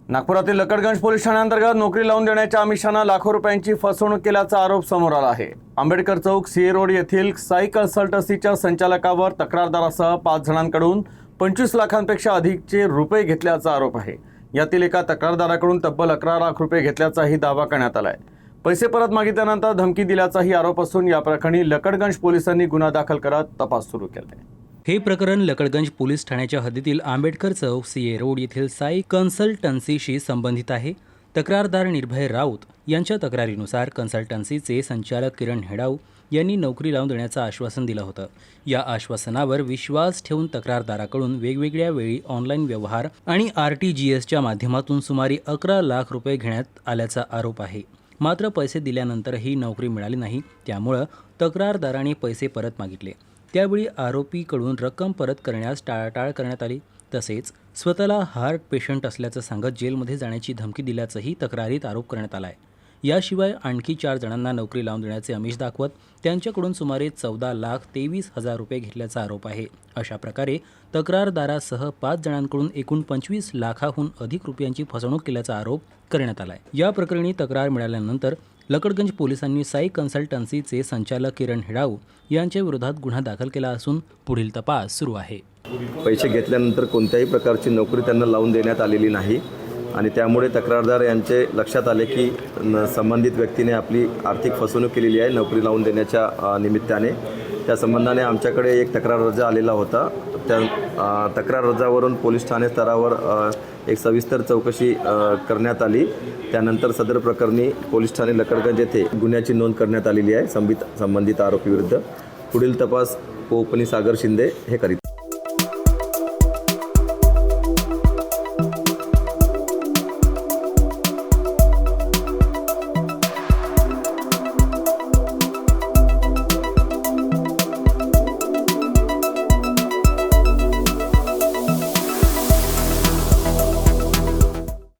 नागपुरातील लकडगंज पोलीस ठाण्याअंतर्गत नोकरी लावून देण्याच्या आमिषानं लाखो रुपयांची फसवणूक केल्याचा आरोप समोर आला आहे। आंबेडकर चौक सीए रोड येथील साई कन्सल्टन्सीच्या संचालकावर तक्रारदारासह 5 जणांकडून 25 लाखांपेक्षा अधिकचे रुपये घेतल्याचा आरोप आहे। यातील एका तक्रारदाराकडून तब्बल 11 लाख रुपये घेतल्याचाही दावा करण्यात आलाय। पैसे परत मागितल्यानंतर धमकी दिल्याचाही आरोप असून या प्रकरणी लकडगंज पोलिसांनी गुन्हा दाखल करत तपास सुरू केला आहे। हे प्रकरण लकडगंज पोलीस ठाण्याच्या हद्दीतील आंबेडकर चौक सीए रोड येथील साई कन्सल्टन्सीशी संबंधित आहे। तक्रारदार निर्भय राऊत यांच्या तक्रारीनुसार कन्सल्टन्सीचे संचालक किरण हेडाऊ यांनी नोकरी लावून देण्याचं आश्वासन दिलं होतं। या आश्वासनावर विश्वास ठेवून तक्रारदाराकडून वेगवेगळ्या वेळी ऑनलाईन व्यवहार आणि RTGSच्या माध्यमातून सुमारे 11 लाख रुपये घेण्यात आल्याचा आरोप आहे। मात्र पैसे दिल्यानंतरही नोकरी मिळाली नाही, त्यामुळे तक्रारदाराने पैसे परत मागितले। त्यावेळी आरोपीकडून रक्कम परत करण्यास टाळाटाळ करण्यात आली। तसेच स्वतःला हार्ट पेशंट असल्याचं सांगत जेलमध्ये जाण्याची धमकी दिल्याचंही तक्रारीत आरोप करण्यात आला आहे। याशिवाय आणखी 4 जणांना नोकरी लावून देण्याचे आमिष दाखवत त्यांच्याकडून सुमारे 14,23,000 रुपये घेतल्याचा आरोप आहे। अशा प्रकारे तक्रारदारासह 5 जणांकडून एकूण 25 लाखाहून अधिक रुपयांची फसवणूक केल्याचा आरोप करण्यात आला आहे। या प्रकरणी तक्रार मिळाल्यानंतर लकडगंज पोलिसांनी साई कन्सल्टन्सीचे संचालक किरण हेडाऊ यांच्या विरोधात गुन्हा दाखल केला असून पुढील तपास सुरू आहे। पैसे घेतल्यानंतर कोणत्याही प्रकारची नोकरी त्यांना लावून देण्यात आलेली नाही आणि त्यामुळे तक्रारदार यांचे लक्षात आले की संबंधित व्यक्तीने आपली आर्थिक फसवणूक केलेली आहे नोकरी लावून देण्याच्या निमित्ताने। त्या संबंधाने आमच्याकडे एक तक्रार अर्ज आलेला होता। त्या तक्रार अर्जावरून पोलीस ठाणे स्तरावर एक सविस्तर चौकशी करण्यात आली। त्यानंतर सदर प्रकरणी पोलीस ठाणे लकडगंज येथे गुन्ह्याची नोंद करण्यात आलेली आहे। संबंधित आरोपीविरुद्ध पुढील तपास उपनी सागर शिंदे हे करीत।